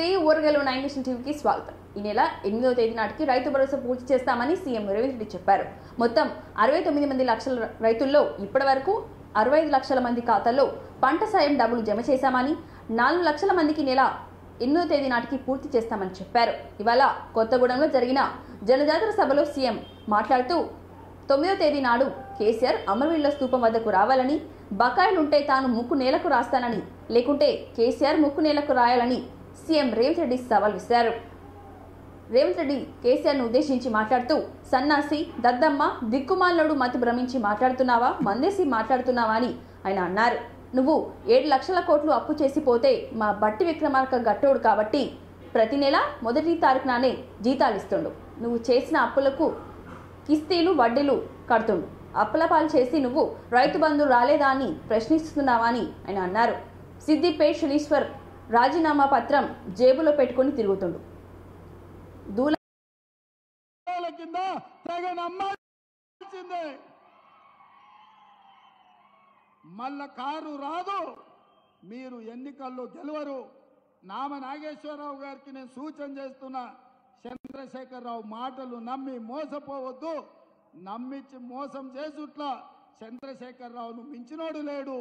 నమస్తే ఊరగలో 9 నేషన్ టీవీకి స్వాగతం. ఈ నెల 8వ తేదీ నాటికి రైతు భరోసా పూర్తి చేస్తామని సీఎం రేవంత్ రెడ్డి చెప్పారు. మొత్తం 69 లక్షల రైతుల్లో ఇప్పటివరకు 65 లక్షల మంది ఖాతాల్లో పంట సాయం డబ్బులు జమ చేశామని, 4 లక్షల మందికి నెల 8వ తేదీ నాటికి పూర్తి చేస్తామని చెప్పారు. ఇవాళ కొత్తగూడెంలో జరిగిన జనజాతర సభలో సీఎం మాట్లాడుతూ 9వ తేదీ నాడు కేసీఆర్ అమరవీరుల స్తూపం వద్దకు రావాలని, బకాయిలుంటే తాను ముక్కు నేలకు రాస్తానని, లేకుంటే కేసీఆర్ ముక్కు నేలకు రాయాలని సీఎం రేవంత్ రెడ్డి సవాల్ విసిరారు. రేవంత్ రెడ్డి కేసీఆర్ను ఉద్దేశించి మాట్లాడుతూ, సన్నాసి, దద్దమ్మ, దిక్కుమాలనుడు మతి భ్రమించి మాట్లాడుతున్నావా, మందేసి మాట్లాడుతున్నావా అని ఆయన అన్నారు. నువ్వు 7 లక్షల కోట్లు అప్పు చేసి పోతే మా బట్టి విక్రమార్క గట్టోడు కాబట్టి ప్రతి నెల 1వ తారీఖునానే జీతాలు ఇస్తుండు. నువ్వు చేసిన అప్పులకు కిస్తీలు వడ్డీలు కడుతుండు. అప్పులపాలు చేసి నువ్వు రైతు బంధు రాలేదా అని ప్రశ్నిస్తున్నావా అని ఆయన అన్నారు. సిద్దిపేట్ శనీశ్వర్ రాజీనామా పత్రం జేబులో పెట్టుకుని తిరుగుతుండు. మళ్ళా కారు రాదు, మీరు ఎన్నికల్లో గెలవరు. నామ నాగేశ్వరరావు గారికి నేను సూచన చేస్తున్నా, చంద్రశేఖరరావు మాటలు నమ్మి మోసపోవద్దు. నమ్మించి మోసం చేసుట్లా చంద్రశేఖరరావును మించినోడు లేడు,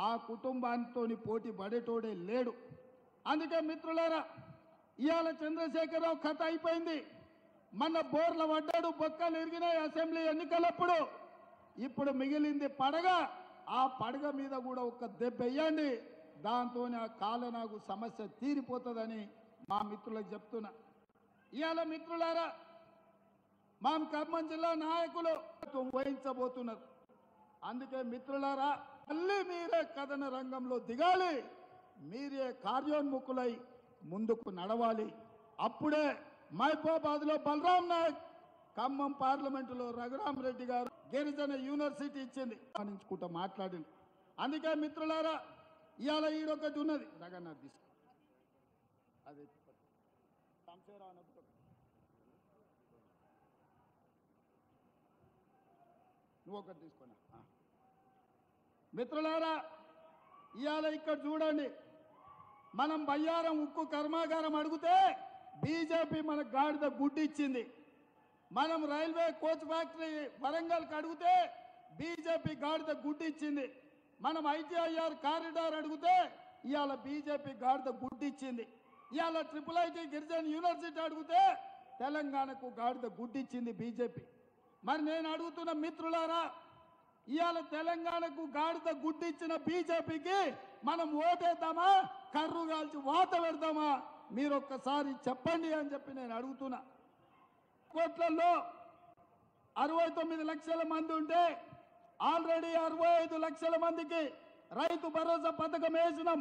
ఆ కుటుంబానితో పోటీ పడేటోడే లేడు. అందుకే మిత్రులారా, ఇవాళ చంద్రశేఖరరావు కథ అయిపోయింది. మన బోర్ల పడ్డాడు, బొక్కలు ఇరిగినాయి అసెంబ్లీ ఎన్నికలప్పుడు. ఇప్పుడు మిగిలింది పడగ. ఆ పడగ మీద కూడా ఒక దెబ్బ వేయండి, దాంతోనే ఆ కాలనాగు సమస్య తీరిపోతుందని మా మిత్రులకు చెప్తున్నా. ఇవాళ మిత్రులారా, మా ఖమ్మం జిల్లా నాయకులు వహించబోతున్నారు. అందుకే మిత్రులారా, మళ్ళీ మీరే కథన రంగంలో దిగాలి, మీరే కార్యోన్ముఖులై ముందుకు నడవాలి. అప్పుడే మహబూబాబాద్లో బలరాం నాయక్, ఖమ్మం పార్లమెంటులో రఘురామ్ రెడ్డి గారు గిరిజన యూనివర్సిటీ ఇచ్చింది అనుకుంటూ మాట్లాడింది. అందుకే మిత్రులారా, ఇవాళ ఈడొకటి ఉన్నది, జగన్నాథ్ తీసుకో, అదే నువ్వు ఒకటి తీసుకున్నా. మిత్రులారా, ఇవాళ ఇక్కడ చూడండి, మనం బయ్యారం ఉక్కు కర్మాగారం అడిగితే బీజేపీ మన గాడిద గుడ్డి ఇచ్చింది. మనం రైల్వే కోచ్ ఫ్యాక్టరీ వరంగల్కి అడిగితే బీజేపీ గాడిద గుడ్డి ఇచ్చింది. మనం ఐటీఐఆర్ కారిడార్ అడిగితే ఇవాళ బీజేపీ గాడిద గుడ్డి ఇచ్చింది. ఇవాళ IIIT గిరిజన యూనివర్సిటీ అడిగితే తెలంగాణకు గాడిద గుడ్డి ఇచ్చింది బీజేపీ. మరి నేను అడుగుతున్న మిత్రులారా, ఇవాళ తెలంగాణకు గాడిద గుడ్డి ఇచ్చిన బీజేపీకి మనం ఓటేద్దామా, కర్రు కాల్చి వాత పెడదామా? మీరు ఒక్కసారి చెప్పండి అని చెప్పి నేను అడుగుతున్నా. కోట్లలో 69 లక్షల మంది ఉంటే ఆల్రెడీ 65 లక్షల మందికి రైతు భరోసా పథకం వేసినాం.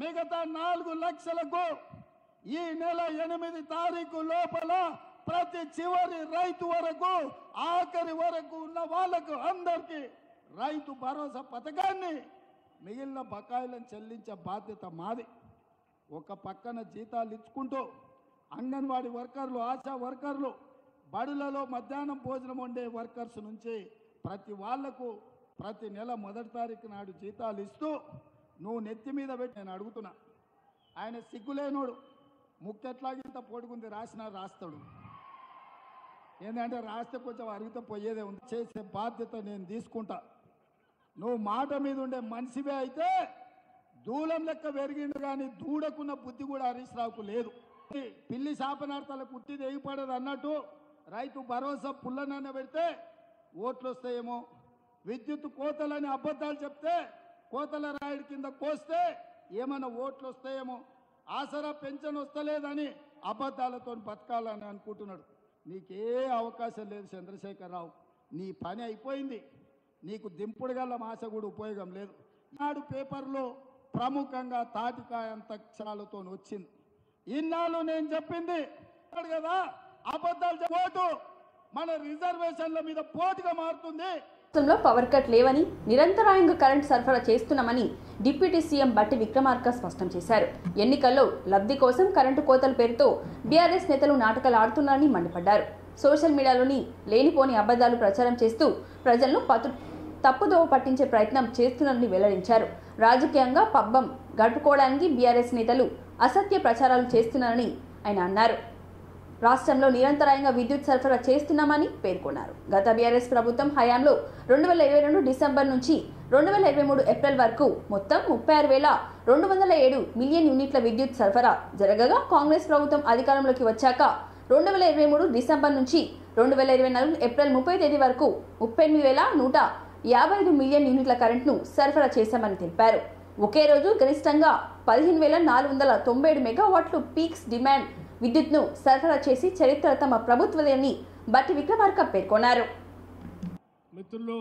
మిగతా 4 లక్షలకు ఈ నెల 8 తారీఖు లోపల ప్రతి చివరి రైతు వరకు, ఆఖరి వరకు ఉన్న వాళ్ళకు అందరికీ రైతు భరోసా పథకాన్ని, మిగిలిన బకాయిలను చెల్లించే బాధ్యత మాది. ఒక పక్కన జీతాలు ఇచ్చుకుంటూ అంగన్వాడీ వర్కర్లు, ఆశా వర్కర్లు, బడులలో మధ్యాహ్నం భోజనం వండే వర్కర్స్ నుంచి ప్రతి వాళ్లకు ప్రతి నెల 1వ తారీఖు నాడు జీతాలు ఇస్తూ నువ్వు నెత్తి మీద పెట్టి నేను అడుగుతున్నా. ఆయన సిగ్గులేనోడు, ముక్కెట్లాగింత పొడుగుంది, రాస్తాడు. ఏంటంటే రాస్తే కొంచెం అరిగితే పోయేదే ఉంది, చేసే బాధ్యత నేను తీసుకుంటా. నువ్వు మాట మీద ఉండే మనిషివే అయితే దూలం లెక్క పెరిగిండు, కానీ దూడకున్న బుద్ధి కూడా హరీష్ రావుకు లేదు. పిల్లి శాపనార్థాలకు కుట్టిది ఎగిపడదు అన్నట్టు రైతు భరోసా పుల్లనన్న పెడితే ఓట్లు వస్తాయేమో, విద్యుత్ కోతలని అబద్ధాలు చెప్తే కోతల రాయుడి కింద కోస్తే ఏమైనా ఓట్లు వస్తాయేమో, ఆసరా పెన్షన్ వస్తలేదని అబద్ధాలతో బతకాలని అనుకుంటున్నాడు. నీకే అవకాశం లేదు చంద్రశేఖరరావు, నీ పని అయిపోయింది. నీకు దింపుడు గల్ల ఆశ కూడా ఉపయోగం లేదు. నాడు పేపర్లో ప్రముఖంగా తాటికాయంత అక్షరాలతో వచ్చింది. ఇన్నాళ్ళు నేను చెప్పింది కదా, అబద్ధాలు ఓటు మన రిజర్వేషన్ల మీద పోటుగా మారుతుంది. రాష్ట్రంలో పవర్ కట్ లేవని, నిరంతరాయంగా కరెంటు సరఫరా చేస్తున్నామని డిప్యూటీ సీఎం బట్టి విక్రమార్క స్పష్టం చేశారు. ఎన్నికల్లో లబ్ధి కోసం కరెంటు కోతల పేరుతో బీఆర్ఎస్ నేతలు నాటకాలు ఆడుతున్నారని మండిపడ్డారు. సోషల్ మీడియాలోని లేనిపోని అబద్ధాలు ప్రచారం చేస్తూ ప్రజలను తప్పుదోవ పట్టించే ప్రయత్నం చేస్తున్నారని వెల్లడించారు. రాజకీయంగా పబ్బం గడుపుకోవడానికి బీఆర్ఎస్ నేతలు అసత్య ప్రచారాలు చేస్తున్నారని ఆయన అన్నారు. రాష్ట్రంలో నిరంతరాయంగా విద్యుత్ సరఫరా చేస్తున్నామని పేర్కొన్నారు. గత బీఆర్ఎస్ ప్రభుత్వం హయాంలో 2022 డిసెంబర్ నుంచి 2023 ఏప్రిల్ వరకు మొత్తం 36,207 మిలియన్ యూనిట్ల విద్యుత్ సరఫరా జరగగా కాంగ్రెస్ ప్రభుత్వం అధికారంలోకి వచ్చాక 2023 డిసెంబర్ నుంచి 2024 ఏప్రిల్ 30 తేదీ వరకు 38,155 మిలియన్ యూనిట్ల కరెంట్ను సరఫరా చేశామని తెలిపారు. ఒకే రోజు గరిష్టంగా 15,497 మెగావాట్లు పీక్స్ డిమాండ్ విద్యుత్ను సరఫరా చేసి చరిత్ర తమ ప్రభుత్వదని బట్టి విక్రమార్క పేర్కొన్నారు. మిత్రులు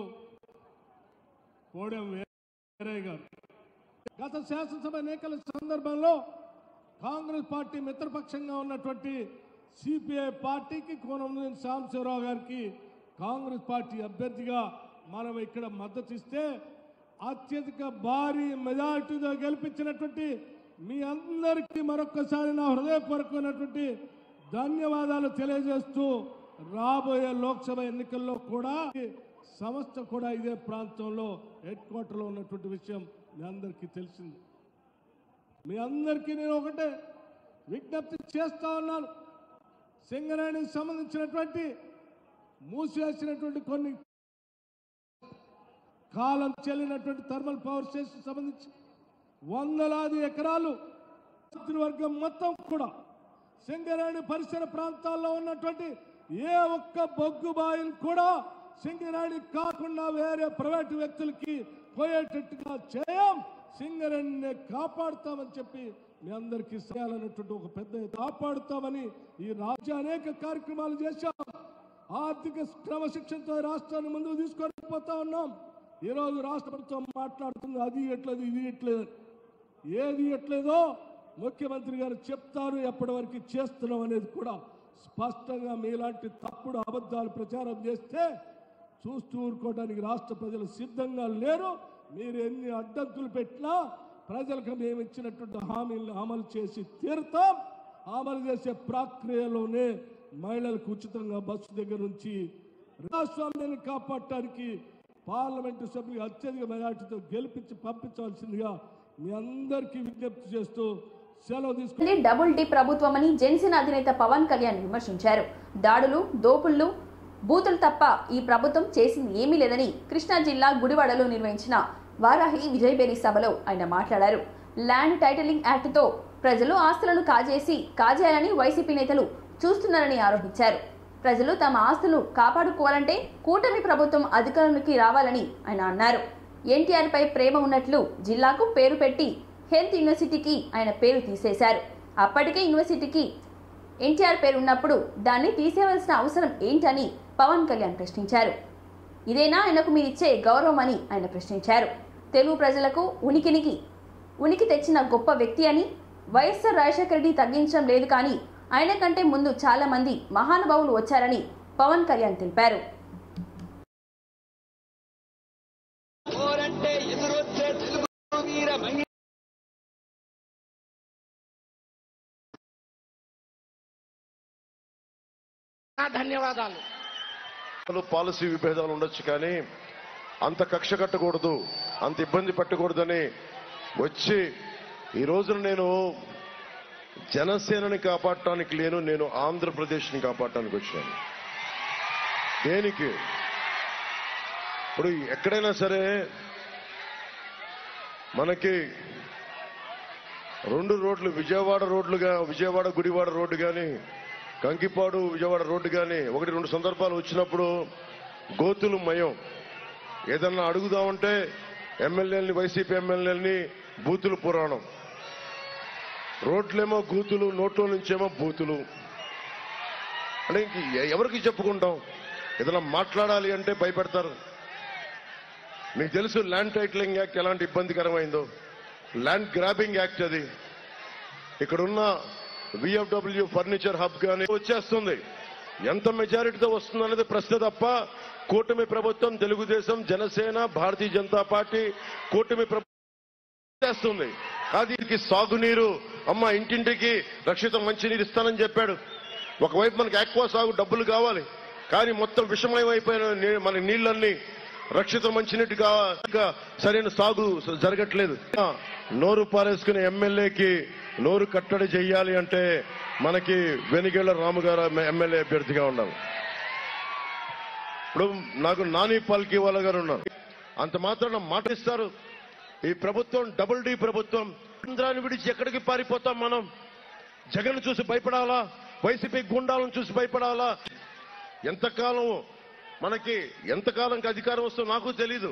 కోడెం వీరయ్య గారు గత శాసనసభ ఎన్నికల సందర్భంలో కాంగ్రెస్ పార్టీ మిత్రపక్షంగా ఉన్నటువంటి సిపిఐ పార్టీకి కోనంనేని సాంబశివరావు గారికి కాంగ్రెస్ పార్టీ అభ్యర్థిగా మనం ఇక్కడ మద్దతు ఇస్తే అత్యధిక భారీ మెజారిటీతో గెలిపించినటువంటి మీ అందరికీ మరొక్కసారి నా హృదయపూర్వకమైనటువంటి ధన్యవాదాలు తెలియజేస్తూ రాబోయే లోక్సభ ఎన్నికల్లో కూడా సంస్థ కూడా ఇదే ప్రాంతంలో హెడ్ క్వార్టర్లో ఉన్నటువంటి విషయం మీ అందరికీ తెలిసింది. మీ అందరికీ నేను ఒకటే విజ్ఞప్తి చేస్తా ఉన్నాను. సింగరేణికి సంబంధించినటువంటి మూసివేసినటువంటి కొన్ని కాలం చెల్లినటువంటి థర్మల్ పవర్ స్టేషన్ సంబంధించి వందలాది ఎకరాలు వర్గం మొత్తం కూడా సింగరేణి పరిసర ప్రాంతాల్లో ఉన్నటువంటి ఏ ఒక్క బొగ్గు బాయిలు కూడా సింగరేణి కాకుండా వేరే ప్రైవేటు వ్యక్తులకి పోయేటట్టుగా చేయం. సింగరేణిని కాపాడుతామని చెప్పి మీ అందరికీ చేయాలన్నటువంటి ఒక పెద్ద కాపాడుతామని ఈ రాజ్య అనేక కార్యక్రమాలు చేశాం. ఆర్థిక క్రమశిక్షణతో రాష్ట్రాన్ని ముందుకు తీసుకొని పోతా ఉన్నాం. ఈరోజు రాష్ట్ర ప్రభుత్వం మాట్లాడుతుంది అది ఎట్లేదు ఇది ఎట్లేదు. ఏది ఎట్లేదో ముఖ్యమంత్రి గారు చెప్తారు, ఎప్పటి వరకు చేస్తున్నాం అనేది కూడా స్పష్టంగా మీలాంటి తప్పుడు అబద్ధాలు ప్రచారం చేస్తే చూస్తూ ఊరుకోవడానికి రాష్ట్ర ప్రజలు సిద్ధంగా లేరు. మీరు ఎన్ని అడ్డంకులు పెట్టినా ప్రజలకు మేము ఇచ్చినటువంటి హామీలను అమలు చేసి తీరుతాం. అమలు చేసే ప్రక్రియలోనే మహిళలకు ఉచితంగా బస్సు దగ్గర నుంచి ప్రజాస్వామ్యాన్ని కాపాడటానికి పార్లమెంటు సభ్యులు అత్యధిక మెజార్టీతో గెలిపించి పంపించాల్సిందిగా మీ అందరికీ విజ్ఞప్తి చేస్తూ సెలవు తీసుకుని డబుల్ డి ప్రభుత్వమని జనసేన అధినేత పవన్ కళ్యాణ్ విమర్శించారు. దాడులు, దోపుళ్లు, బూతులు తప్ప ఈ ప్రభుత్వం చేసింది ఏమీ లేదని కృష్ణా జిల్లా గుడివాడలో నిర్వహించిన వారాహి విజయబేరి సభలో ఆయన మాట్లాడారు. ల్యాండ్ టైటిలింగ్ యాక్ట్తో ప్రజలు ఆస్తులను కాజేయాలని వైసీపీ నేతలు చూస్తున్నారని ఆరోపించారు. ప్రజలు తమ ఆస్తులు కాపాడుకోవాలంటే కూటమి ప్రభుత్వం అధికారంలోకి రావాలని ఆయన అన్నారు. ఎన్టీఆర్ పై ప్రేమ ఉన్నట్లు జిల్లాకు పేరు పెట్టి హెల్త్ యూనివర్సిటీకి ఆయన పేరు తీసేశారు. అప్పటికే యూనివర్సిటీకి ఎన్టీఆర్ పేరు ఉన్నప్పుడు దాన్ని తీసేవలసిన అవసరం ఏంటని పవన్ కళ్యాణ్ ప్రశ్నించారు. ఇదేనా ఆయనకు మీరిచ్చే గౌరవం అని ఆయన ప్రశ్నించారు. తెలుగు ప్రజలకు ఉనికి తెచ్చిన గొప్ప వ్యక్తి అని వైఎస్ఆర్ రాజశేఖర రెడ్డి తగ్గించడం లేదు, కానీ ఆయన కంటే ముందు చాలా మంది మహానుభావులు వచ్చారని పవన్ కళ్యాణ్ తెలిపారు. ధన్యవాదాలు. పాలసీ విభేదాలు ఉండొచ్చు, కానీ అంత కక్ష కట్టకూడదు, అంత ఇబ్బంది పెట్టకూడదని వచ్చి ఈ రోజున నేను జనసేనని కాపాడటానికి లేను, నేను ఆంధ్రప్రదేశ్ని కాపాడటానికి వచ్చాను. దేనికి? ఇప్పుడు ఎక్కడైనా సరే మనకి రెండు రోడ్లు, విజయవాడ గుడివాడ రోడ్డు కానీ, కంకిపాడు విజయవాడ రోడ్డు కానీ 1-2 సందర్భాలు వచ్చినప్పుడు గోతులు మయం. ఏదన్నా అడుగుదామంటే ఎమ్మెల్యేలని, వైసీపీ ఎమ్మెల్యేలని బూతులు పురాణం. రోడ్లేమో గూతులు, నోట్లో నుంచేమో బూతులు. అంటే ఇంక ఎవరికి చెప్పుకుంటాం? ఏదైనా మాట్లాడాలి అంటే భయపెడతారు. మీకు తెలుసు ల్యాండ్ టైటిలింగ్ యాక్ట్ ఎలాంటి ఇబ్బందికరమైందో. ల్యాండ్ గ్రాబింగ్ యాక్ట్ అది. ఇక్కడున్న విఎఫ్డబ్ల్యూ ఫర్నిచర్ హబ్ గానీ వచ్చేస్తుంది. ఎంత మెజారిటీతో వస్తుంది అనేది ప్రశ్న తప్ప కూటమి ప్రభుత్వం, తెలుగుదేశం, జనసేన, భారతీయ జనతా పార్టీ కూటమి ప్రభుత్వం చేస్తుంది. అది సాగునీరు, అమ్మ ఇంటింటికి రక్షిత మంచినీరు ఇస్తానని చెప్పాడు. ఒకవైపు మనకి ఆక్వా సాగు డబ్బులు కావాలి, కానీ మొత్తం విషమయమైపోయిన మన నీళ్లన్నీ రక్షిత మంచినీటిగా సరైన సాగు జరగట్లేదు. నోరు పారేసుకునే ఎమ్మెల్యేకి నోరు కట్టడి చెయ్యాలి అంటే మనకి వెనిగేళ్ల రాము గారు ఎమ్మెల్యే అభ్యర్థిగా ఉండాలి. ఇప్పుడు నాకు నాని పాల్కీవాల గారు ఉన్నారు. అంత మాత్రాన మాట ఇస్తారు. ఈ ప్రభుత్వం డబుల్ డి ప్రభుత్వం. కేంద్రాన్ని విడిచి ఎక్కడికి పారిపోతాం మనం? జగన్ చూసి భయపడాలా? వైసీపీ గుండాలను చూసి భయపడాలా? ఎంతకాలంకి అధికారం వస్తుందో నాకు తెలీదు.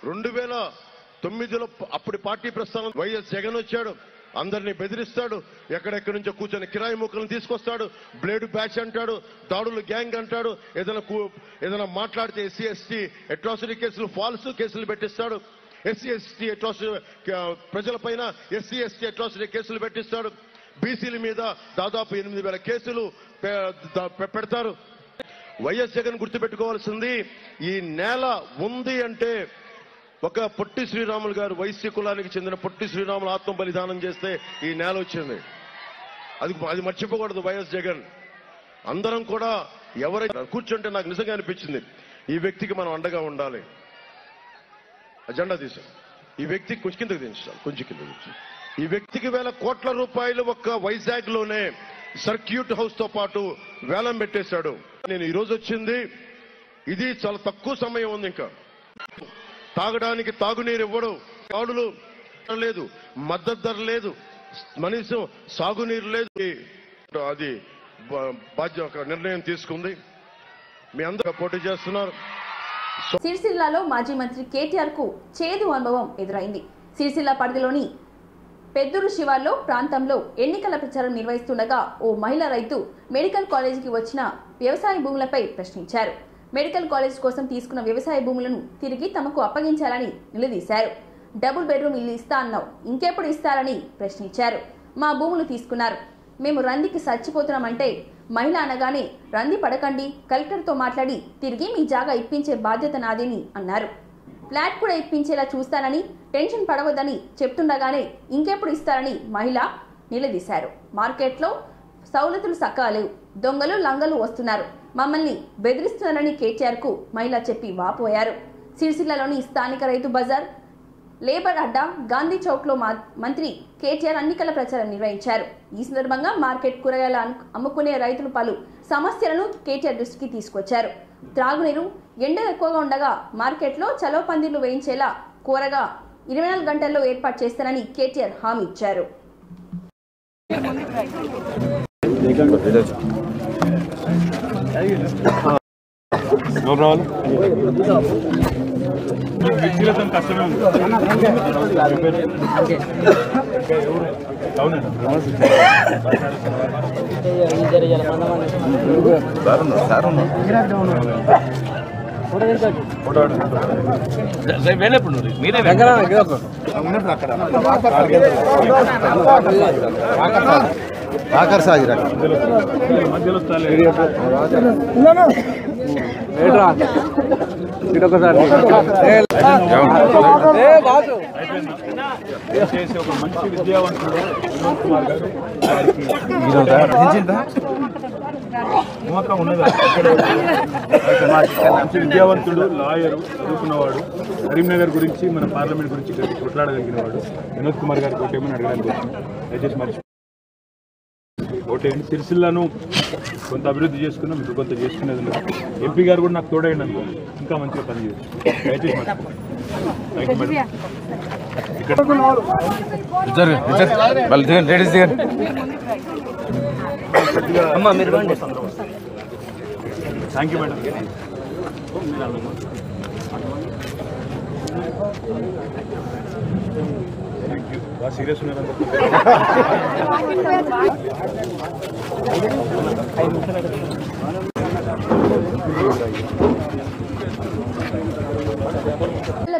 2009లో అప్పటి పార్టీ ప్రస్థానం వైఎస్ జగన్ వచ్చాడు. అందరినీ బెదిరిస్తాడు. ఎక్కడెక్కడి నుంచో కూర్చొని కిరాయి ముక్కలను తీసుకొస్తాడు. బ్లేడ్ బ్యాచ్ అంటాడు, దాడులు గ్యాంగ్ అంటాడు. ఏదైనా మాట్లాడితే ఎస్సీ ఎస్టీ అట్రాసిటీ కేసులు, ఫాల్స్ కేసులు పెట్టిస్తాడు. ఎస్సీ ఎస్టీ అట్రాసిటీ ప్రజలపైన ఎస్సీ ఎస్టీ అట్రాసిటీ కేసులు పెట్టిస్తాడు. బీసీల మీద దాదాపు 8,000 కేసులు పెడతారు. వైఎస్ జగన్ గుర్తుపెట్టుకోవాల్సింది, ఈ నేల ఉంది అంటే ఒక పొట్టి శ్రీరాములు గారు వైశ్య కులానికి చెందిన పొట్టి శ్రీరాములు ఆత్మ బలిదానం చేస్తే ఈ నేల వచ్చింది. అది మర్చిపోకూడదు వైఎస్ జగన్. అందరం కూడా ఎవరైనా కూర్చుంటే నాకు నిజంగా అనిపించింది, ఈ వ్యక్తికి మనం అండగా ఉండాలి. అజెండా తీసాం. ఈ వ్యక్తికి కొంచెం కింద ఈ వ్యక్తికి వేల కోట్ల రూపాయలు ఒక్క వైజాగ్ లోనే సర్క్యూట్ హౌస్ తో పాటు వేలం పెట్టేశాడు. నేను ఈ రోజు వచ్చింది, ఇది చాలా తక్కువ సమయం ఉంది. ఇంకా తాగడానికి తాగునీరు ఇవ్వడు, కాడులు లేదు, మద్దతు ధర లేదు, కనీసం సాగునీరు లేదు. అది బాధ్యత నిర్ణయం తీసుకుంది. మీ అందరూ పోటీ చేస్తున్నారు. సిరిసిల్లలో మాజీ మంత్రి కేటీఆర్ కు చేదు అనుభవం ఎదురైంది. సిరిసిల్ల పరిధిలోని పెద్దూరు శివార్లో ప్రాంతంలో ఎన్నికల ప్రచారం నిర్వహిస్తుండగా ఓ మహిళా రైతు మెడికల్ కాలేజీకి వచ్చిన వ్యవసాయ భూములపై ప్రశ్నించారు. మెడికల్ కాలేజ్ కోసం తీసుకున్న వ్యవసాయ భూములను తిరిగి తమకు అప్పగించాలని నిలదీశారు. డబుల్ బెడ్రూమ్ ఇల్లు ఇస్తా అన్నావు, ఇంకెప్పుడు ఇస్తారని ప్రశ్నించారు. మా భూములు తీసుకున్నారు, మేము రందికి చచ్చిపోతున్నామంటే మహిళ అనగానే రంది పడకండి, కలెక్టర్తో మాట్లాడి తిరిగి మీ జాగా ఇప్పించే బాధ్యత నాదేని అన్నారు. ఫ్లాట్ కూడా ఇప్పించేలా చూస్తానని, టెన్షన్ పడవద్దని చెప్తుండగానే ఇంకెప్పుడు ఇస్తారని మహిళ నిలదీశారు. మార్కెట్లో సౌలతులు సక్కాలేవు, దొంగలు లంగలు వస్తున్నారు, మమ్మల్ని బెదిరిస్తున్నారని కేటీఆర్ కు మహిళ చెప్పి వాపోయారు. సిరిసిల్లలోని స్థానిక రైతు బజార్, లేబర్ అడ్డా, గాంధీ చౌక్ లో మంత్రి కేటీఆర్ ఎన్నికల ప్రచారం నిర్వహించారు. ఈ సందర్భంగా మార్కెట్ కూరగాయలు అమ్ముకునే రైతులు పలు సమస్యలను కేటీఆర్ దృష్టికి తీసుకొచ్చారు. త్రాగునీరు, ఎండలు ఎక్కువగా ఉండగా మార్కెట్లో చలో పందిర్లు వేయించేలా కూరగా 24 గంటల్లో ఏర్పాటు చేస్తానని కేటీఆర్ హామీ ఇచ్చారు. ఒక మంచి విద్యావంతుడు వినోద్ కుమార్ గారు మంచి విద్యావంతుడు, లాయరు, చదువుకున్నవాడు, కరీంనగర్ గురించి మన పార్లమెంట్ గురించి కొట్లాడగలిగిన వాడు వినోద్ కుమార్ గారికి ఓటేమని అడగడానికి వచ్చాను. దయచేసి మరి ఓటేయండి. సిరిసిల్లను కొంత అభివృద్ధి చేసుకున్నాం, ఇప్పుడు కొంత చేసుకునేది లేదు. ఎంపీ గారు కూడా నాకు తోడైండి అనుకో, ఇంకా మంచిగా పనిచేయచ్చు. దయచేసి thank you madam. Thank you. బాగా సీరియస్ ఉన్నారు.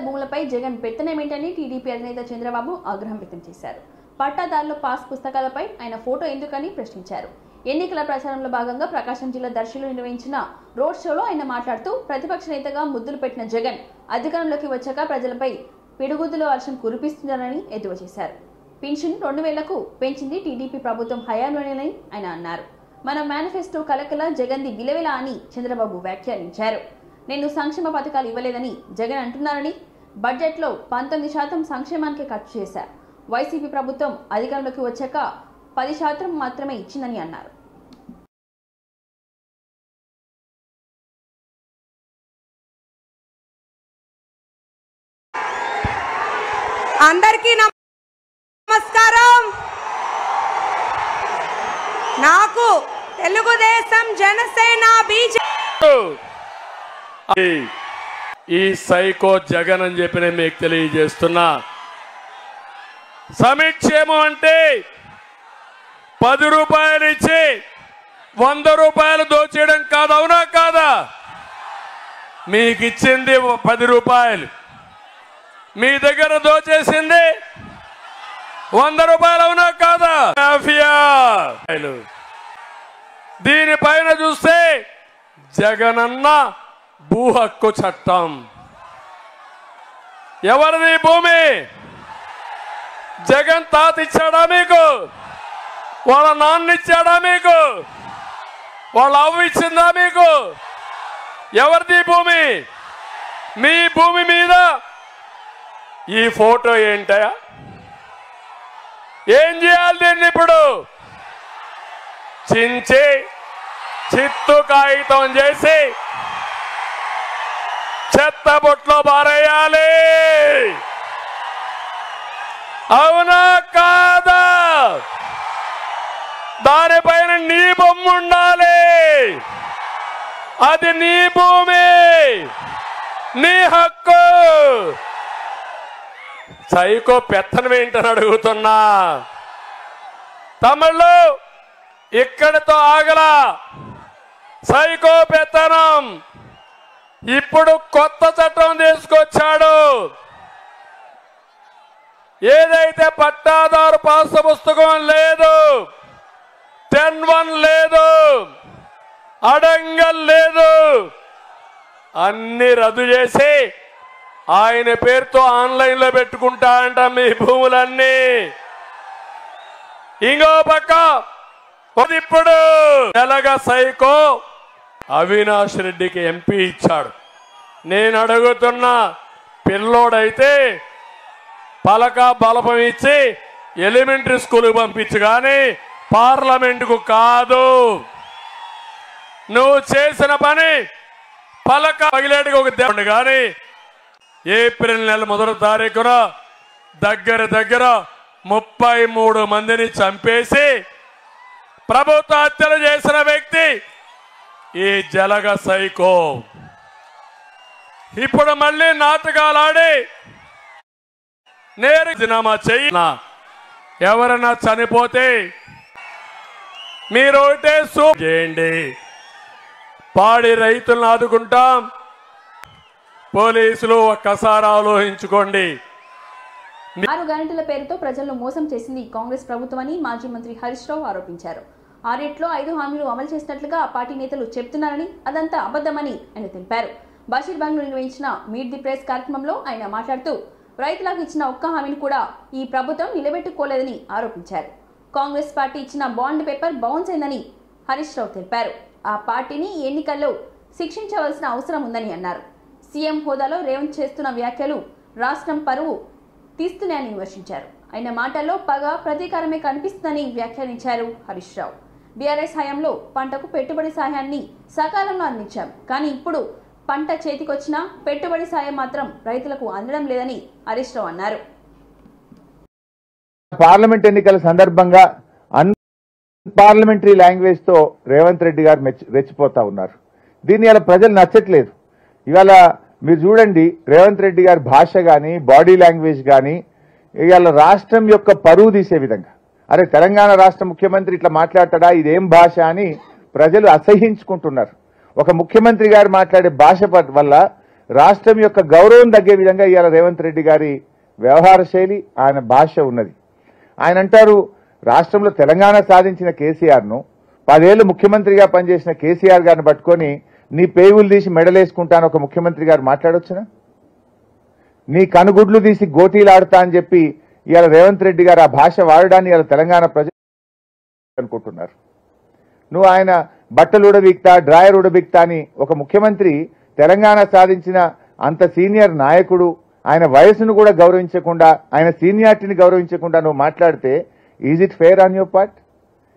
భూములపై జగన్ పెత్తనమేంటని టీడీపీ అధినేత చంద్రబాబు ఆగ్రహం వ్యక్తం చేశారు. పట్టాదారుల పాస్ పుస్తకాలపై ఆయన ఫోటో ఎందుకని ప్రశ్నించారు. ఎన్నికల ప్రచారంలో భాగంగా ప్రకాశం జిల్లా దర్శిలో నిర్వహించిన రోడ్ షోలో ఆయన మాట్లాడుతూ ప్రతిపక్ష నేతగా ముద్దులు పెట్టిన జగన్ అధికారంలోకి వచ్చాక ప్రజలపై పిడుగుద్దుల వర్షం కురిపిస్తున్నారని ఎద్దేవా చేశారు. పెన్షన్ 2,000కు పెంచింది టీడీపీ ప్రభుత్వం హయాంలోనేనని ఆయన అన్నారు. మన మేనిఫెస్టో కలకల జగన్ది విలవిల అని చంద్రబాబు వ్యాఖ్యానించారు. నేను సంక్షేమ పథకాలు ఇవ్వలేదని జగన్ అంటున్నారని, బడ్జెట్లో 19% సంక్షేమానికి ఖర్చు చేశారు. వైసీపీ ప్రభుత్వం అధికారంలోకి వచ్చాక 10% మాత్రమే ఇచ్చిందని అన్నారు. అందరికీ నమస్కారం. నాకు తెలుగుదేశం, జనసేన, బీజేపీ ఈ సైకో జగన్ అని చెప్పి నేను మీకు తెలియజేస్తున్నా. సంక్షేమం అంటే 10 రూపాయలు ఇచ్చి 100 రూపాయలు దోచేయడం కాదు, అవునా కాదా? మీకు ఇచ్చింది 10 రూపాయలు, మీ దగ్గర దోచేసింది 100 రూపాయలు, అవునా కాదా? మాఫియా. దీనిపైన చూస్తే జగనన్న భూ హక్కు చట్టం. ఎవరిది భూమి? జగన్ తాత ఇచ్చాడా మీకు? వాళ్ళ నాన్న ఇచ్చాడా మీకు? వాళ్ళ అవ్వ ఇచ్చిందా మీకు? ఎవరిది భూమి? మీ భూమి మీద ఈ ఫోటో ఏంటయా? ఏం చేయాలి దీన్ని? ఇప్పుడు చించి చిత్తు కాగితం చేసి చెత్త బొట్లో పారేయాలి, అవునా కాదా? దానిపైన నీ బొమ్మ ఉండాలి. అది నీ భూమి, నీ హక్కు. సైకో పెత్తనం ఏంటని అడుగుతున్నా. తమిళు ఇక్కడితో ఆగలా. సైకో పెత్తనం ఇప్పుడు కొత్త చట్టం తీసుకొచ్చాడు. ఏదైతే పట్టాదారు పాస్ పుస్తకం లేదు, 10(1) లేదు, అడంగల్ లేదు, అన్ని రద్దు చేసి ఆయన పేరుతో ఆన్లైన్లో పెట్టుకుంటా అంట మీ భూములన్నీ. ఇంకో పక్క ఇప్పుడు తెలగ సైకో అవినాష్ రెడ్డికి ఎంపీ ఇచ్చాడు. నేను అడుగుతున్నా, పిల్లోడైతే పలక బలపం ఇచ్చి ఎలిమెంటరీ స్కూల్కి పంపించు కానీ పార్లమెంటుకు కాదు. నువ్వు చేసిన పని పలక పగిలేటికి ఒక దేవుడు కానీ ఏప్రిల్ నెల 1వ తారీఖున దగ్గర 33 మందిని చంపేసి ప్రభుత్వ హత్యలు చేసిన వ్యక్తి ఈ జలగ సైకో. ఇప్పుడు మళ్ళీ నాటకాలు ఆడి నేరు రాజీనామా చెయ్యి. ఎవరైనా చనిపోతే మీరు ఒకటే చేయండి. పాడి రైతులను ఆదుకుంటాం. పోలీసులు ఒక్కసారి ఆలోచించుకోండి. 6 గ్యారెంటీల పేరుతో ప్రజలను మోసం చేసింది కాంగ్రెస్ ప్రభుత్వమని మాజీ మంత్రి హరీష్ రావు ఆరోపించారు. 6 5 హామీలు అమలు చేసినట్లుగా పార్టీ నేతలు చెప్తున్నారని, అదంతా అబద్ధమని ఆయన తెలిపారు. బషీర్బాగ్లో నిర్వహించిన మీట్ ది ప్రెస్ కార్యక్రమంలో ఆయన మాట్లాడుతూ రైతులకు ఇచ్చిన ఒక్క హామీని కూడా ఈ ప్రభుత్వం నిలబెట్టుకోలేదని ఆరోపించారు. కాంగ్రెస్ పార్టీ ఇచ్చిన బాండ్ పేపర్ బౌన్స్ అయిందని హరీష్ రావు తెలిపారు. ఆ పార్టీని ఎన్నికల్లో శిక్షించవలసిన అవసరం ఉందని అన్నారు. సీఎం హోదాలో రేవంత్ చేస్తున్న వ్యాఖ్యలు రాష్ట్రం పరువు తీస్తున్నాయని విమర్శించారు. ఆయన మాటల్లో పగ, ప్రతీకారమే కనిపిస్తుందని వ్యాఖ్యానించారు హరీష్ రావు. బీఆర్ఎస్ హయాంలో పంటకు పెట్టుబడి సాయాన్ని సకాలంలో అందించాం, కానీ ఇప్పుడు పంట చేతికొచ్చినా పెట్టుబడి సాయం మాత్రం రైతులకు అందడం లేదని హరీష్ రావు అన్నారు. పార్లమెంట్ ఎన్నికల సందర్భంగా పార్లమెంటరీ లాంగ్వేజ్ తో రేవంత్ రెడ్డి గారు రెచ్చిపోతా ఉన్నారు. దీన్ని ఇలా ప్రజలు నచ్చట్లేదు. ఇవాళ మీరు చూడండి, రేవంత్ రెడ్డి గారి భాష కానీ బాడీ లాంగ్వేజ్ కానీ ఇవాళ రాష్ట్రం యొక్క పరువు తీసే విధంగా, అరే తెలంగాణ రాష్ట్ర ముఖ్యమంత్రి ఇట్లా మాట్లాడతాడా, ఇదేం భాష అని ప్రజలు అసహ్యించుకుంటున్నారు. ఒక ముఖ్యమంత్రి గారు మాట్లాడే భాష వల్ల రాష్ట్రం యొక్క గౌరవం తగ్గే విధంగా ఇవాళ రేవంత్ రెడ్డి గారి వ్యవహార శైలి, ఆయన భాష ఉన్నది. ఆయన అంటారు, రాష్ట్రంలో తెలంగాణ సాధించిన కేసీఆర్ను 10 ఏళ్లు ముఖ్యమంత్రిగా పనిచేసిన కేసీఆర్ గారిని పట్టుకొని నీ పేగులు తీసి మెడలేసుకుంటాను ఒక ముఖ్యమంత్రి గారు మాట్లాడొచ్చునా? నీ కనుగుడ్లు తీసి గోటీలాడుతా అని చెప్పి ఇవాళ రేవంత్ రెడ్డి గారు ఆ భాష వాడడాన్ని ఇవాళ తెలంగాణ ప్రజలు అనుకుంటున్నారు. నువ్వు ఆయన బట్టలు ఉడబిక్తా, డ్రాయర్ ఉడబిక్తా అని ఒక ముఖ్యమంత్రి తెలంగాణ సాధించిన అంత సీనియర్ నాయకుడు, ఆయన వయసును కూడా గౌరవించకుండా, ఆయన సీనియారిటీని గౌరవించకుండా నువ్వు మాట్లాడితే is it fair on your part?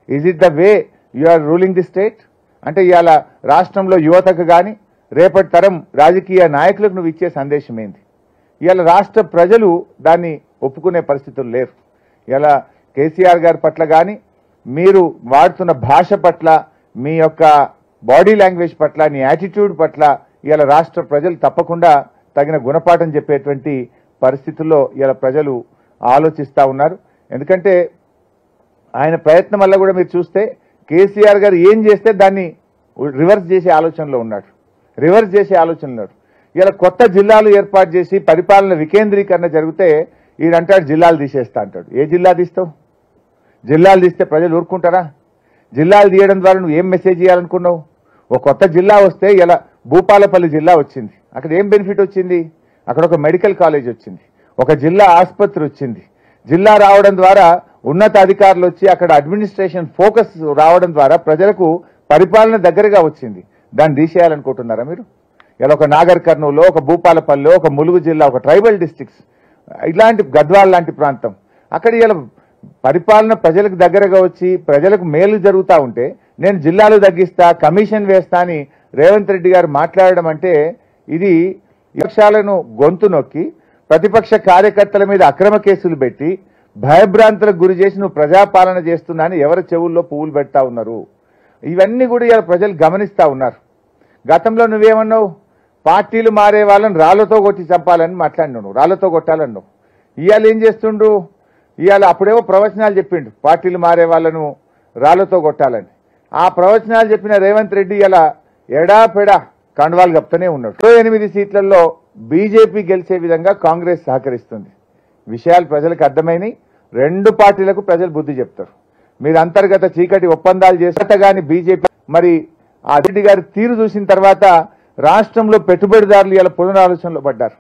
Is it the way you are ruling the state? అంటే ఇవాళ రాష్ట్రంలో యువతకు కానీ రేపటి తరం రాజకీయ నాయకులకు నువ్వు ఇచ్చే సందేశం ఏంది? ఇవాళ రాష్ట్ర ప్రజలు దాన్ని ఒప్పుకునే పరిస్థితులు లేవు. ఇలా కేసీఆర్ గారి పట్ల కానీ, మీరు వాడుతున్న భాష పట్ల, మీ యొక్క బాడీ లాంగ్వేజ్ పట్ల, నీ యాటిట్యూడ్ పట్ల ఇలా రాష్ట్ర ప్రజలు తప్పకుండా తగిన గుణపాఠం చెప్పేటువంటి పరిస్థితుల్లో ఇలా ప్రజలు ఆలోచిస్తూ ఉన్నారు. ఎందుకంటే ఆయన ప్రయత్నం వల్ల కూడా మీరు చూస్తే కేసీఆర్ గారు ఏం చేస్తే దాన్ని రివర్స్ చేసే ఆలోచనలో ఉన్నాడు. ఇలా కొత్త జిల్లాలు ఏర్పాటు చేసి పరిపాలన వికేంద్రీకరణ జరిగితే ఈడంటాడు జిల్లాలు తీసేస్తా అంటాడు. ఏ జిల్లా తీస్తావు? జిల్లాలు తీస్తే ప్రజలు ఊరుకుంటారా? జిల్లాలు తీయడం ద్వారా నువ్వు ఏం మెసేజ్ ఇవ్వాలనుకున్నావు? ఒక కొత్త జిల్లా వస్తే ఇలా భూపాలపల్లి జిల్లా వచ్చింది. అక్కడ ఏం బెనిఫిట్ వచ్చింది? అక్కడ ఒక మెడికల్ కాలేజ్ వచ్చింది, ఒక జిల్లా ఆసుపత్రి వచ్చింది. జిల్లా రావడం ద్వారా ఉన్నత అధికారులు వచ్చి అక్కడ అడ్మినిస్ట్రేషన్ ఫోకస్ రావడం ద్వారా ప్రజలకు పరిపాలన దగ్గరగా వచ్చింది. దాన్ని తీసేయాలనుకుంటున్నారా మీరు? ఇలా ఒక నాగర్ కర్నూలు, ఒక భూపాలపల్లి, ఒక ములుగు జిల్లా, ఒక ట్రైబల్ డిస్ట్రిక్ట్స్, ఇలాంటి గద్వాల్ లాంటి ప్రాంతం, అక్కడ ఇలా పరిపాలన ప్రజలకు దగ్గరగా వచ్చి ప్రజలకు మేలు జరుగుతూ ఉంటే నేను జిల్లాలు తగ్గిస్తా, కమిషన్ వేస్తా అని రేవంత్ రెడ్డి గారు మాట్లాడడం అంటే ఇది విపక్షాలను గొంతు నొక్కి ప్రతిపక్ష కార్యకర్తల మీద అక్రమ కేసులు పెట్టి భయభ్రాంతులకు గురి చేసి నువ్వు ప్రజాపాలన చేస్తున్నా అని ఎవరి చెవుల్లో పువ్వులు పెడతా ఉన్నారు. ఇవన్నీ కూడా ఇలా ప్రజలు గమనిస్తూ ఉన్నారు. గతంలో నువ్వేమన్నావు? పార్టీలు మారే వాళ్ళని రాళ్లతో కొట్టి చంపాలని మాట్లాడినావు, రాళ్లతో కొట్టాలన్నావు. ఇవాళ ఏం చేస్తుండ్రు? ఇవాళ అప్పుడేమో ప్రవచనాలు చెప్పిండు పార్టీలు మారే వాళ్ళను రాళ్లతో కొట్టాలని. ఆ ప్రవచనాలు చెప్పిన రేవంత్ రెడ్డి ఇలా ఎడాపెడా కండువాలు కప్తూనే ఉన్నాడు. 8 సీట్లలో బీజేపీ గెలిచే విధంగా కాంగ్రెస్ సహకరిస్తుంది. విషయాలు ప్రజలకు అర్థమైనవి. 2 పార్టీలకు ప్రజలు బుద్ధి చెప్తారు. మీరు అంతర్గత చీకటి ఒప్పందాలు చేస్తే గాని బీజేపీ మరి ఆ రెడ్డి గారి తీరు చూసిన తర్వాత రాష్ట్రంలో పెట్టుబడిదారులు ఇలా పునరాలోచనలో పడ్డారు.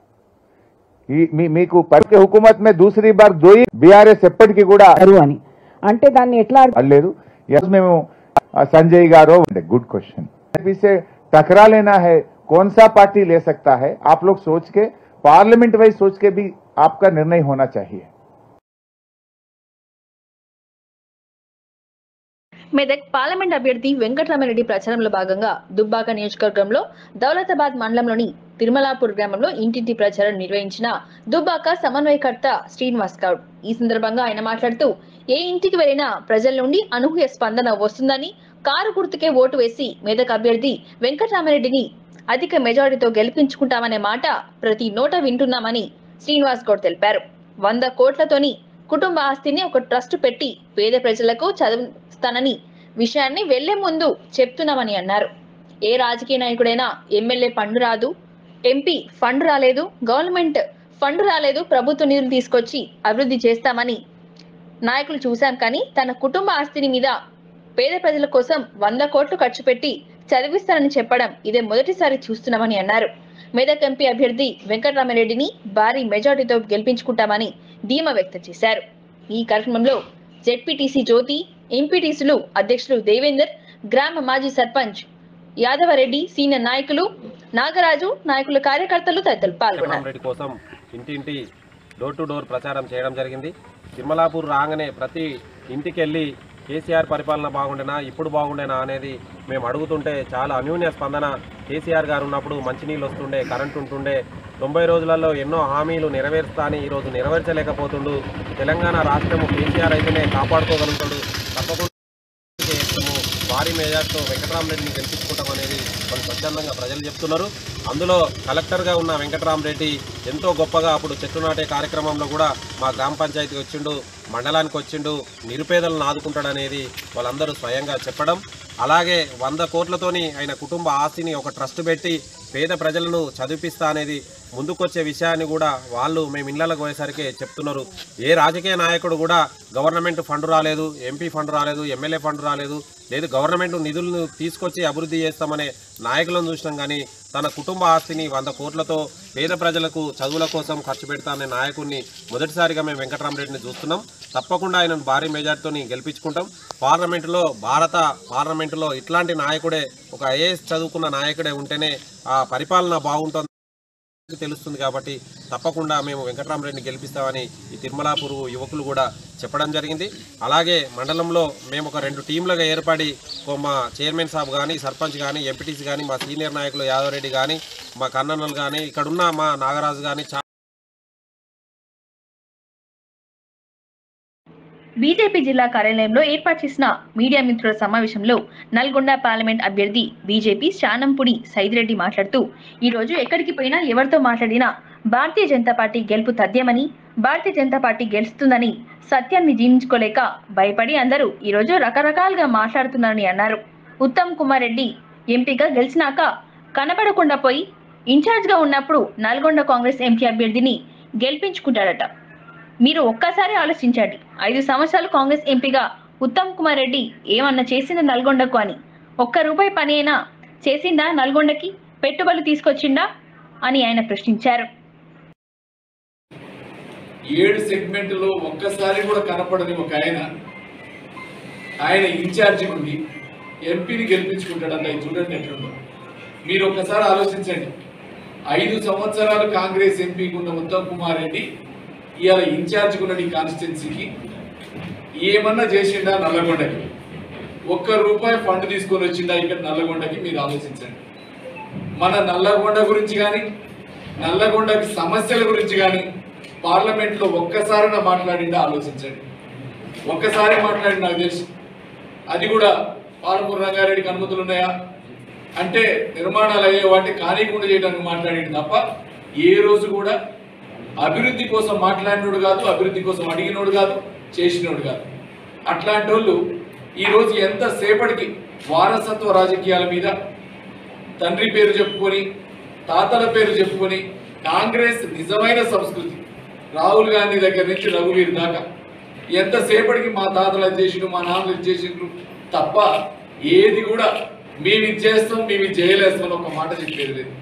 మీకు పరిచయ హుకుమత్ మే దూసరీ బార్ దోయి బీఆర్ఎస్ ఎప్పటికీ కూడా అని అంటే దాన్ని ఎట్లా లేదు. మేము సంజయ్ గారు గుడ్ క్వశ్చన్ टकरा लेना है, कौन सा पार्टी ले सकता है? आप लोग सोच के पार्लियामेंट वाइज सोच के भी आपका निर्णय होना चाहिए. మెదక్ పార్లమెంట్ అభ్యర్థి వెంకటరామరెడ్డి ప్రచారంలో భాగంగా దుబ్బాక నియోజకవర్గంలో దౌలతాబాద్ మండలంలోని తిరుమలాపూర్ గ్రామంలో ఇంటింటి ప్రచారం నిర్వహించిన దుబ్బాక సమన్వయకర్త శ్రీనివాస్ గౌడ్. ఈ సందర్భంగా ఆయన మాట్లాడుతూ ఏ ఇంటికి వెళ్లినా ప్రజల నుండి అనూహ్య స్పందన వస్తుందని, కారు గుర్తుకే ఓటు వేసి మెదక్ అభ్యర్థి వెంకటరామరెడ్డిని అధిక మెజారిటీతో గెలిపించుకుంటామనే మాట ప్రతి నోట వింటున్నామని శ్రీనివాస్ గౌడ్ తెలిపారు. 100 కోట్లతోని కుటుంబ ఆస్తిని ఒక ట్రస్ట్ పెట్టి పేద ప్రజలకు చదివిస్తానని విషయాన్ని వెళ్లే ముందు చెప్తున్నామని అన్నారు. ఏ రాజకీయ నాయకుడైనా ఎమ్మెల్యే ఫండ్ రాదు, ఎంపీ ఫండ్ రాలేదు, గవర్నమెంట్ ఫండ్ రాలేదు, ప్రభుత్వ నిధులు తీసుకొచ్చి అభివృద్ధి చేస్తామని నాయకులు చూశాం. కానీ తన కుటుంబ ఆస్తిని మీద పేద ప్రజల కోసం 100 కోట్లు ఖర్చు పెట్టి చదివిస్తానని చెప్పడం ఇదే మొదటిసారి చూస్తున్నామని అన్నారు. మెదక్ ఎంపీ అభ్యర్థి వెంకటరామరెడ్డిని భారీ మెజార్టీతో గెలిపించుకుంటామని ధీమా వ్యక్తం చేశారు. ఈ కార్యక్రమంలో జెడ్పీటీసీ జ్యోతి, ఎంపీటీసీలు అధ్యక్షులు దేవేందర్, గ్రామ మాజీ సర్పంచ్ యాదవరెడ్డి, సీనియర్ నాయకులు నాగరాజు, నాయకుల కార్యకర్తలు తదితరులు పాల్గొన్నారు. ఇంటింటి డోర్ టు డోర్ ప్రచారం చేయడం జరిగింది. తిరుమలాపూర్ రాగానే ప్రతి ఇంటికి వెళ్ళి కేసీఆర్ పరిపాలన బాగుండేనా, ఇప్పుడు బాగుండేనా అనేది మేము అడుగుతుంటే చాలా అన్యూన్య స్పందన. కేసీఆర్ గారు ఉన్నప్పుడు మంచినీళ్ళు వస్తుండే, కరెంటు ఉంటుండే, 90 రోజులలో ఎన్నో హామీలు నెరవేరుస్తా అని ఈరోజు నెరవేర్చలేకపోతుండు. తెలంగాణ రాష్ట్రము కేసీఆర్ అయితేనే కాపాడుకోగలుగుతాడు. తప్పకుండా భారీ మెజార్టీతో వెంకటరామరెడ్డిని గెలిపించుకుంటామనేది వాళ్ళు స్వచ్ఛందంగా ప్రజలు చెప్తున్నారు. అందులో కలెక్టర్గా ఉన్న వెంకటరామరెడ్డి ఎంతో గొప్పగా అప్పుడు చెట్టు నాటే కార్యక్రమంలో కూడా మా గ్రామ పంచాయతీకి వచ్చిండు, మండలానికి వచ్చిండు, నిరుపేదలను ఆదుకుంటాడనేది వాళ్ళందరూ స్వయంగా చెప్పడం. అలాగే 100 కోట్లతోని ఆయన కుటుంబ ఆస్తిని ఒక ట్రస్ట్ పెట్టి పేద ప్రజలను చదివిపిస్తా అనేది ముందుకొచ్చే విషయాన్ని కూడా వాళ్ళు మేము ఇళ్లకు పోయేసరికి చెప్తున్నారు. ఏ రాజకీయ నాయకుడు కూడా గవర్నమెంట్ ఫండ్ రాలేదు, ఎంపీ ఫండ్ రాలేదు, ఎమ్మెల్యే ఫండ్ రాలేదు, లేదు గవర్నమెంట్ నిధులను తీసుకొచ్చి అభివృద్ధి చేస్తామనే నాయకులను చూసినాం. కానీ తన కుటుంబ ఆస్తిని 100 కోట్లతో పేద ప్రజలకు చదువుల కోసం ఖర్చు పెడతామనే నాయకుడిని మొదటిసారిగా మేము వెంకటరామరెడ్డిని చూస్తున్నాం. తప్పకుండా ఆయనను భారీ మెజార్టీతో గెలిపించుకుంటాం. భారత పార్లమెంటులో ఇట్లాంటి నాయకుడే, ఒక ఐఏఎస్ చదువుకున్న నాయకుడే ఉంటేనే ఆ పరిపాలన బాగుంటుంది. తెలుస్తుంది కాబట్టి తప్పకుండా మేము వెంకటరామరెడ్డిని గెలిపిస్తామని ఈ తిరుమలాపూర్ యువకులు కూడా చెప్పడం జరిగింది. అలాగే మండలంలో మేము ఒక 2 టీంలుగా ఏర్పడి మా చైర్మన్ సాబ్ కానీ, సర్పంచ్ కానీ, ఎంపీటీసీ కానీ, మా సీనియర్ నాయకులు యాదవరెడ్డి కానీ, మా కన్నన్నలు కానీ, ఇక్కడున్న మా నాగరాజు కానీ బీజేపీ జిల్లా కార్యాలయంలో ఏర్పాటు చేసిన మీడియా మిత్రుల సమావేశంలో నల్గొండ పార్లమెంట్ అభ్యర్థి బీజేపీ శానంపుడి సైదిరెడ్డి మాట్లాడుతూ ఈ రోజు ఎక్కడికి పోయినా ఎవరితో మాట్లాడినా భారతీయ జనతా పార్టీ గెలుపు తథ్యమని, భారతీయ జనతా పార్టీ గెలుస్తుందని సత్యాన్ని జీర్ణించుకోలేక భయపడి అందరూ ఈ రోజు రకరకాలుగా మాట్లాడుతున్నారని అన్నారు. ఉత్తమ్ కుమార్ రెడ్డి ఎంపీగా గెలిచినాక కనబడకుండా పోయి ఇన్ఛార్జ్గా ఉన్నప్పుడు నల్గొండ కాంగ్రెస్ ఎంపీ అభ్యర్థిని గెలిపించుకుంటాడట. మీరు ఒక్కసారి ఆలోచించండి. 5 సంవత్సరాలు కాంగ్రెస్ ఎంపీగా ఉత్తమ్ కుమార్ రెడ్డి ఏమన్నా చేసిందా నల్గొండకు అని? ₹1 పని అయినా చేసిందా? నల్గొండకి పెట్టుబడులు తీసుకొచ్చిందా అని ఆయన ప్రశ్నించారు. 7 సెగ్మెంట్లో ఒక్కసారి కూడా కనపడని ఒక ఆయన ఇన్ఛార్జి ఉండి ఎంపీని గెలిపించుకుంటాడంట. ఇది చూడండి ఎట్లుందో. మీరు ఒక్కసారి ఆలోచించండి. 5 సంవత్సరాలు కాంగ్రెస్ ఎంపీకి ఉన్న ఉత్తమ్ కుమార్ రెడ్డి ఇవాళ ఇన్ఛార్జ్గా ఉన్న ఈ కాన్స్టిట్యున్సీకి ఏమన్నా చేసిండా? నల్లగొండకి ₹1 ఫండ్ తీసుకొని వచ్చిండా ఇక్కడ నల్లగొండకి? మీరు ఆలోచించండి. మన నల్లగొండ గురించి కానీ, నల్లగొండకి సమస్యల గురించి కానీ పార్లమెంట్లో ఒక్కసారైనా మాట్లాడిండా? ఆలోచించండి. ఒక్కసారి మాట్లాడి నాకు తెలుసు. అది కూడా పాలమూరు రంగారెడ్డికి అనుమతులు ఉన్నాయా అంటే నిర్మాణాలు అయ్యే వాటిని కానీకుండా చేయడానికి మాట్లాడింది తప్ప ఏ రోజు కూడా అభివృద్ధి కోసం మాట్లాడినోడు కాదు, అభివృద్ధి కోసం అడిగినోడు కాదు, చేసినోడు కాదు. అట్లాంటి వాళ్ళు ఈరోజు ఎంతసేపటికి వారసత్వ రాజకీయాల మీద తండ్రి పేరు చెప్పుకొని, తాతల పేరు చెప్పుకొని, కాంగ్రెస్ నిజమైన సంస్కృతి రాహుల్ గాంధీ దగ్గర నుంచి రఘువీర్ దాకా ఎంతసేపటికి మా తాతలు చేసిండు, మా నాన్నలు చేసిండ్రు తప్ప ఏది కూడా మేము ఇది చేస్తాం, మేము ఇది చేయలేస్తామని ఒక మాట చెప్పేది లేదు.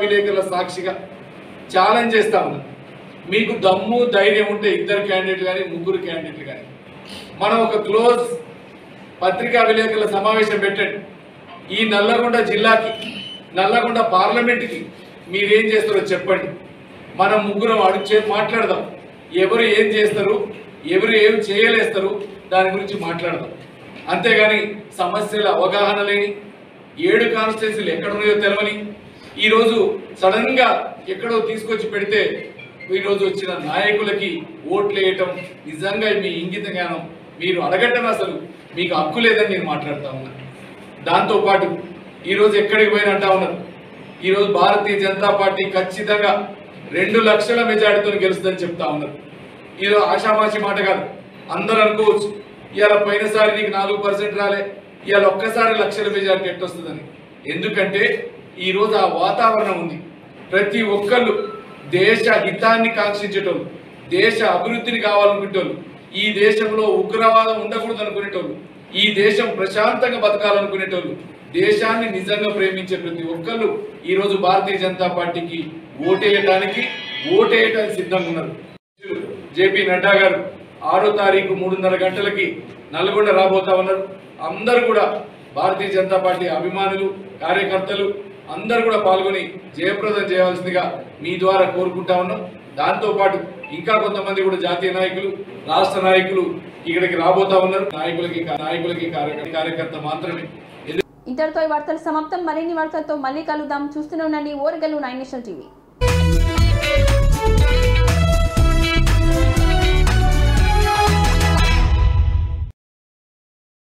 విలేకరుల సాక్షిగా ఛాలెంజ్ చేస్తా ఉన్నాం. మీకు దమ్ము ధైర్యం ఉంటే 2 క్యాండిడేట్లు కానీ 3 క్యాండిడేట్లు కానీ మనం ఒక క్లోజ్ పత్రికా విలేకరుల సమావేశం పెట్టండి. ఈ నల్లగొండ జిల్లాకి, నల్లగొండ పార్లమెంట్కి మీరేం చేస్తారో చెప్పండి. మనం 3 మాట్లాడదాం. ఎవరు ఏం చేస్తారు, ఎవరు ఏం చేయలేస్తారు దాని గురించి మాట్లాడదాం. అంతేగాని సమస్యల అవగాహన లేని 7 కాన్స్టిట్యున్సీలు ఎక్కడున్నాయో తెలవని ఈరోజు సడన్గా ఎక్కడో తీసుకొచ్చి పెడితే ఈరోజు వచ్చిన నాయకులకి ఓట్లు వేయటం నిజంగా మీ ఇంగిత జ్ఞానం. మీరు అడగటం అసలు మీకు హక్కు లేదని నేను మాట్లాడుతూ ఉన్నాను. దాంతోపాటు ఈరోజు ఎక్కడికి పోయినట్టా ఉన్నారు. ఈరోజు భారతీయ జనతా పార్టీ ఖచ్చితంగా 2 లక్షల మెజార్టీతో గెలుస్తుందని చెప్తా ఉన్నారు. ఈరోజు ఆషామాషి మాట కాదు. అందరూ అనుకోవచ్చు ఇవాళ పోయినసారి నీకు 4% రాలే, ఇవాళ ఒక్కసారి లక్షల మెజార్టీ ఎట్టొస్తుందని. ఎందుకంటే ఈరోజు ఆ వాతావరణం ఉంది. ప్రతి ఒక్కళ్ళు దేశ హితాన్ని కాంక్షించేటోళ్ళు, దేశ అభివృద్ధిని కావాలనుకునేటోళ్ళు, ఈ దేశంలో ఉగ్రవాదం ఉండకూడదు అనుకునేటోళ్ళు, ఈ దేశం ప్రశాంతంగా బతకాలనుకునేటోళ్ళు, దేశాన్ని నిజంగా ప్రేమించే ప్రతి ఒక్కళ్ళు ఈరోజు భారతీయ జనతా పార్టీకి ఓటేయడానికి సిద్ధంగా ఉన్నారు. జేపీ నడ్డా గారు 6వ తారీఖు 3:30 గంటలకి నల్గొండ రాబోతా ఉన్నారు. అందరూ కూడా భారతీయ జనతా పార్టీ అభిమానులు, కార్యకర్తలు అందరూ కూడా పాల్గొని జయప్రదం చేయవలసిందిగా మీ ద్వారా కోరుకుంటా ఉన్నాం. దాంతోపాటు ఇంకా కొంతమంది కూడా జాతీయ నాయకులు, రాష్ట్ర నాయకులు ఇక్కడికి రాబోతా ఉన్నారు. నాయకులకి కార్యకర్త మాత్రమే. ఇంతటితో ఈ వార్తలు సమాప్తం. మరిన్ని వార్తలతో మళ్ళీ కలుద్దాం. చూస్తూనే ఉండండి ఓరగల్లు 9 నేషనల్ టీవీ.